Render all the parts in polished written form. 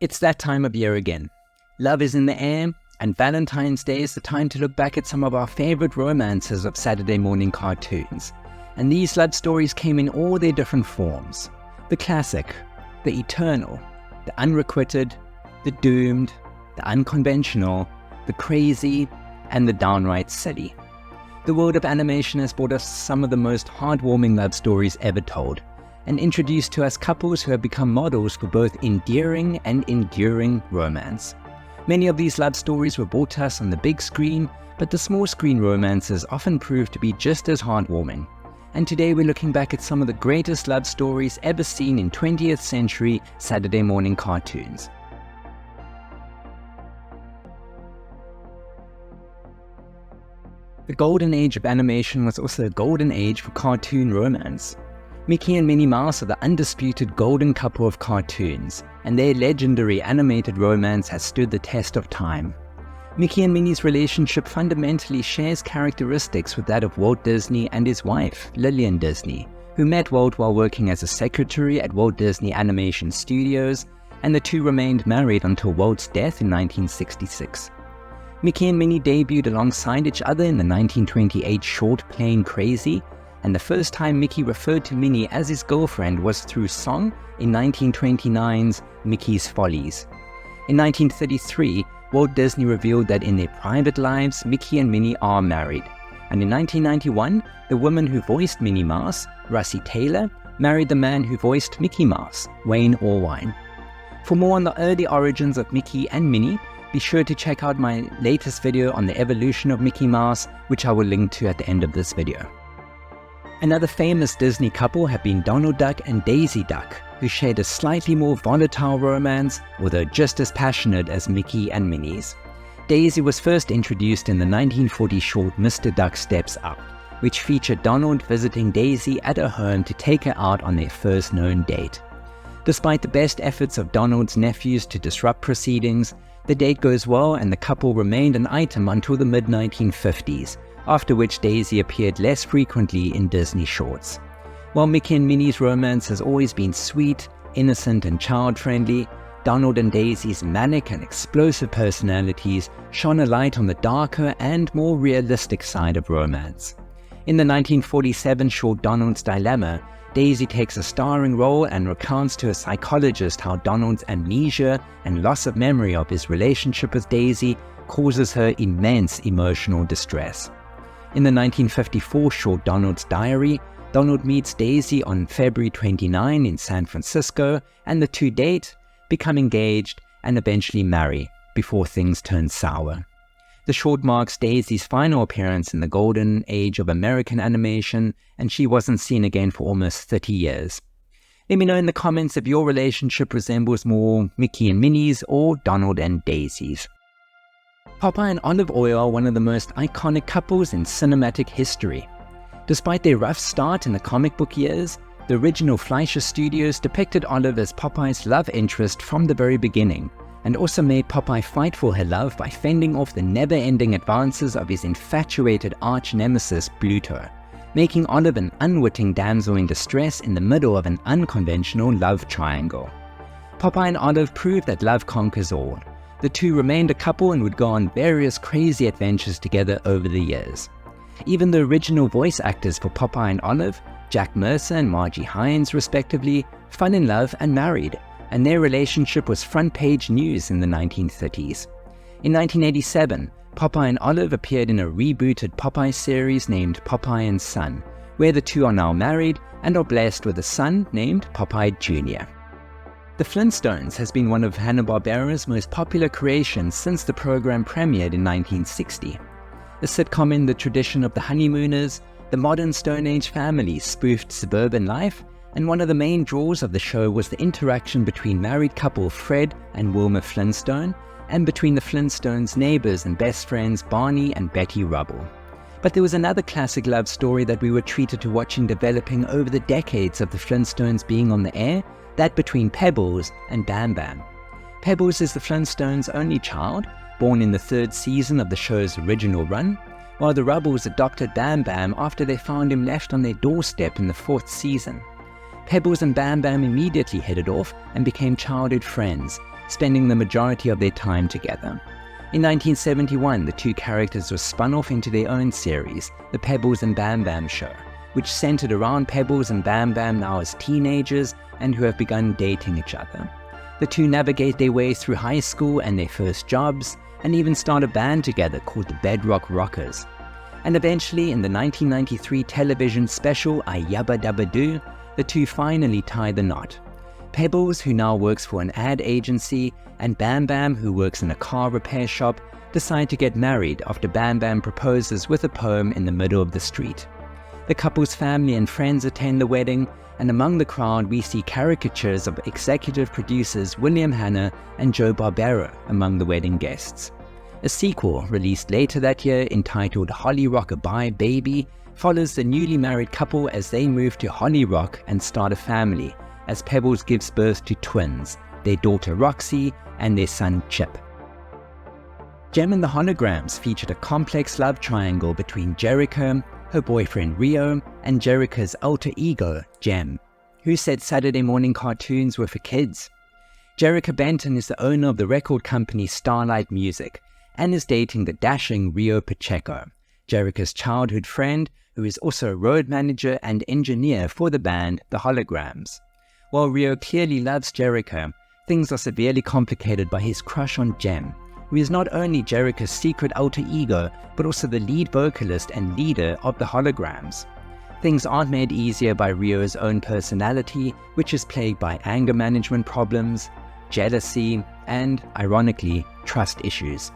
It's that time of year again. Love is in the air, and Valentine's Day is the time to look back at some of our favorite romances of Saturday morning cartoons. And these love stories came in all their different forms. The classic, the eternal, the unrequited, the doomed, the unconventional, the crazy, and the downright silly. The world of animation has brought us some of the most heartwarming love stories ever told, and introduced to us couples who have become models for both endearing and enduring romance. Many of these love stories were brought to us on the big screen, but the small screen romances often prove to be just as heartwarming. And today we're looking back at some of the greatest love stories ever seen in 20th century Saturday morning cartoons. The golden age of animation was also a golden age for cartoon romance. Mickey and Minnie Mouse are the undisputed golden couple of cartoons, and their legendary animated romance has stood the test of time. Mickey and Minnie's relationship fundamentally shares characteristics with that of Walt Disney and his wife, Lillian Disney, who met Walt while working as a secretary at Walt Disney Animation Studios, and the two remained married until Walt's death in 1966. Mickey and Minnie debuted alongside each other in the 1928 short Plain Crazy, and the first time Mickey referred to Minnie as his girlfriend was through song in 1929's Mickey's Follies. In 1933, Walt Disney revealed that in their private lives, Mickey and Minnie are married. And in 1991, the woman who voiced Minnie Mouse, Russi Taylor, married the man who voiced Mickey Mouse, Wayne Allwine. For more on the early origins of Mickey and Minnie, be sure to check out my latest video on the evolution of Mickey Mouse, which I will link to at the end of this video. Another famous Disney couple have been Donald Duck and Daisy Duck, who shared a slightly more volatile romance, although just as passionate as Mickey and Minnie's. Daisy was first introduced in the 1940 short Mr. Duck Steps Up, which featured Donald visiting Daisy at her home to take her out on their first known date. Despite the best efforts of Donald's nephews to disrupt proceedings, the date goes well and the couple remained an item until the mid-1950s, after which Daisy appeared less frequently in Disney shorts. While Mickey and Minnie's romance has always been sweet, innocent, and child-friendly, Donald and Daisy's manic and explosive personalities shone a light on the darker and more realistic side of romance. In the 1947 short Donald's Dilemma, Daisy takes a starring role and recounts to a psychologist how Donald's amnesia and loss of memory of his relationship with Daisy causes her immense emotional distress. In the 1954 short Donald's Diary, Donald meets Daisy on February 29 in San Francisco, and the two date, become engaged, and eventually marry before things turn sour. The short marks Daisy's final appearance in the golden age of American animation, and she wasn't seen again for almost 30 years. Let me know in the comments if your relationship resembles more Mickey and Minnie's or Donald and Daisy's. Popeye and Olive Oyl are one of the most iconic couples in cinematic history. Despite their rough start in the comic book years, the original Fleischer Studios depicted Olive as Popeye's love interest from the very beginning, and also made Popeye fight for her love by fending off the never-ending advances of his infatuated arch-nemesis Bluto, making Olive an unwitting damsel in distress in the middle of an unconventional love triangle. Popeye and Olive proved that love conquers all. The two remained a couple and would go on various crazy adventures together over the years. Even the original voice actors for Popeye and Olive, Jack Mercer and Margie Hines respectively, fell in love and married, and their relationship was front-page news in the 1930s. In 1987, Popeye and Olive appeared in a rebooted Popeye series named Popeye and Son, where the two are now married and are blessed with a son named Popeye Jr. The Flintstones has been one of Hanna-Barbera's most popular creations since the program premiered in 1960. A sitcom in the tradition of the Honeymooners, the modern Stone Age family spoofed suburban life, and one of the main draws of the show was the interaction between married couple Fred and Wilma Flintstone, and between the Flintstones' neighbors and best friends Barney and Betty Rubble. But there was another classic love story that we were treated to watching developing over the decades of the Flintstones being on the air, that between Pebbles and Bamm-Bamm. Pebbles is the Flintstones' only child, born in the third season of the show's original run, while the Rubbles adopted Bamm-Bamm after they found him left on their doorstep in the fourth season. Pebbles and Bamm-Bamm immediately hit it off and became childhood friends, spending the majority of their time together. In 1971, the two characters were spun off into their own series, the Pebbles and Bamm-Bamm Show, which centered around Pebbles and Bamm-Bamm now as teenagers and who have begun dating each other. The two navigate their way through high school and their first jobs, and even start a band together called the Bedrock Rockers. And eventually, in the 1993 television special I Yabba Dabba Doo, the two finally tie the knot. Pebbles, who now works for an ad agency, and Bamm-Bamm, who works in a car repair shop, decide to get married after Bamm-Bamm proposes with a poem in the middle of the street. The couple's family and friends attend the wedding, and among the crowd we see caricatures of executive producers William Hanna and Joe Barbero among the wedding guests. A sequel, released later that year entitled Holly Rock-A-Bye Baby, follows the newly married couple as they move to Holly Rock and start a family, as Pebbles gives birth to twins, their daughter Roxy and their son Chip. Jem and the Holograms featured a complex love triangle between Jerrica, her boyfriend Rio, and Jerrica's alter ego, Jem, who said Saturday morning cartoons were for kids. Jerrica Benton is the owner of the record company Starlight Music, and is dating the dashing Rio Pacheco, Jerrica's childhood friend, who is also a road manager and engineer for the band The Holograms. While Rio clearly loves Jerrica, things are severely complicated by his crush on Jem, who is not only Jerrica's secret alter ego, but also the lead vocalist and leader of The Holograms. Things aren't made easier by Rio's own personality, which is plagued by anger management problems, jealousy, and, ironically, trust issues,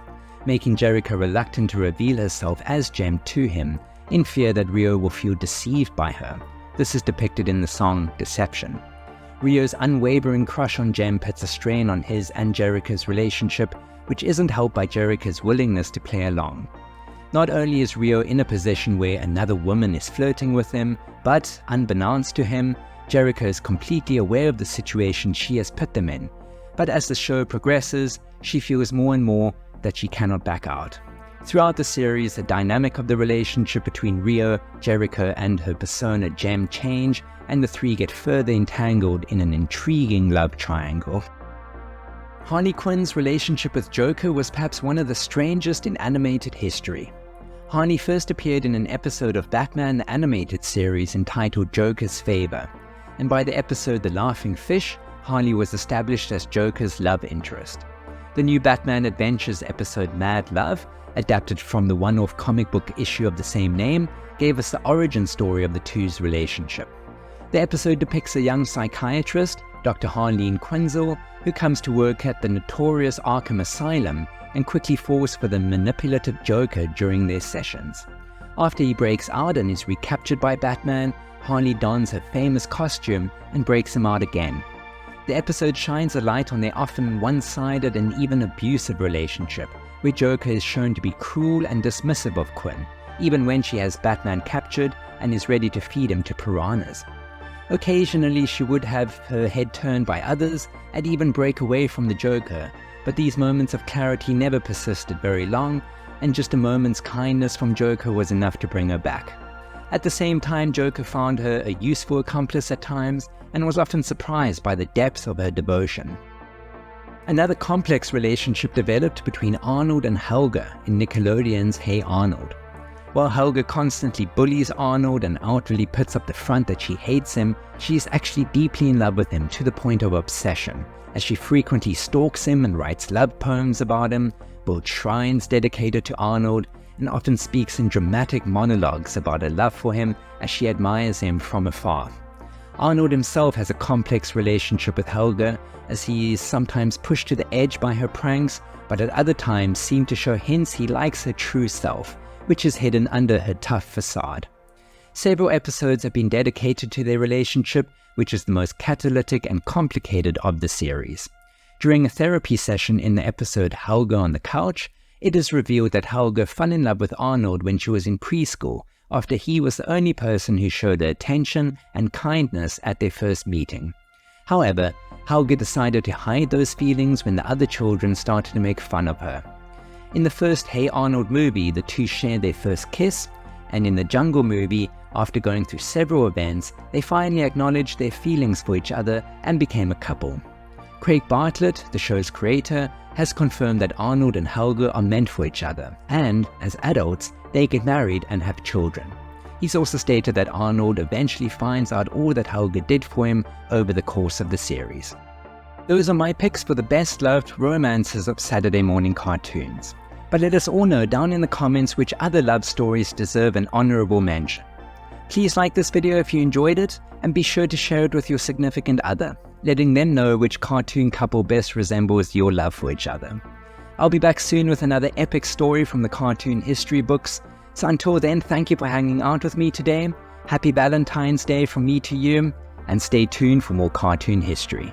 making Jerrica reluctant to reveal herself as Jem to him, in fear that Rio will feel deceived by her. This is depicted in the song Deception. Rio's unwavering crush on Jem puts a strain on his and Jerrica's relationship, which isn't helped by Jerrica's willingness to play along. Not only is Rio in a position where another woman is flirting with him, but, unbeknownst to him, Jerrica is completely aware of the situation she has put them in. But as the show progresses, she feels more and more that she cannot back out. Throughout the series, the dynamic of the relationship between Rio, Jerrica, and her persona Jem change, and the three get further entangled in an intriguing love triangle. Harley Quinn's relationship with Joker was perhaps one of the strangest in animated history. Harley first appeared in an episode of Batman the Animated Series entitled Joker's Favor, and by the episode The Laughing Fish, Harley was established as Joker's love interest. The new Batman Adventures episode Mad Love, adapted from the one-off comic book issue of the same name, gave us the origin story of the two's relationship. The episode depicts a young psychiatrist, Dr. Harleen Quinzel, who comes to work at the notorious Arkham Asylum and quickly falls for the manipulative Joker during their sessions. After he breaks out and is recaptured by Batman, Harley dons her famous costume and breaks him out again. The episode shines a light on their often one-sided and even abusive relationship, where Joker is shown to be cruel and dismissive of Quinn, even when she has Batman captured and is ready to feed him to piranhas. Occasionally she would have her head turned by others and even break away from the Joker, but these moments of clarity never persisted very long, and just a moment's kindness from Joker was enough to bring her back. At the same time, Joker found her a useful accomplice at times, and was often surprised by the depth of her devotion. Another complex relationship developed between Arnold and Helga in Nickelodeon's Hey Arnold. While Helga constantly bullies Arnold and outwardly puts up the front that she hates him, she is actually deeply in love with him to the point of obsession, as she frequently stalks him and writes love poems about him, builds shrines dedicated to Arnold, and often speaks in dramatic monologues about her love for him as she admires him from afar. Arnold himself has a complex relationship with Helga, as he is sometimes pushed to the edge by her pranks, but at other times seems to show hints he likes her true self, which is hidden under her tough facade. Several episodes have been dedicated to their relationship, which is the most catalytic and complicated of the series. During a therapy session in the episode Helga on the Couch, it is revealed that Helga fell in love with Arnold when she was in preschool, after he was the only person who showed her attention and kindness at their first meeting. However, Helga decided to hide those feelings when the other children started to make fun of her. In the first Hey Arnold movie, the two shared their first kiss, and in the Jungle movie, after going through several events, they finally acknowledged their feelings for each other and became a couple. Craig Bartlett, the show's creator, has confirmed that Arnold and Helga are meant for each other, and, as adults, they get married and have children. He's also stated that Arnold eventually finds out all that Helga did for him over the course of the series. Those are my picks for the best-loved romances of Saturday morning cartoons. But let us all know down in the comments which other love stories deserve an honorable mention. Please like this video if you enjoyed it, and be sure to share it with your significant other, letting them know which cartoon couple best resembles your love for each other. I'll be back soon with another epic story from the cartoon history books, so until then, thank you for hanging out with me today, happy Valentine's Day from me to you, and stay tuned for more cartoon history.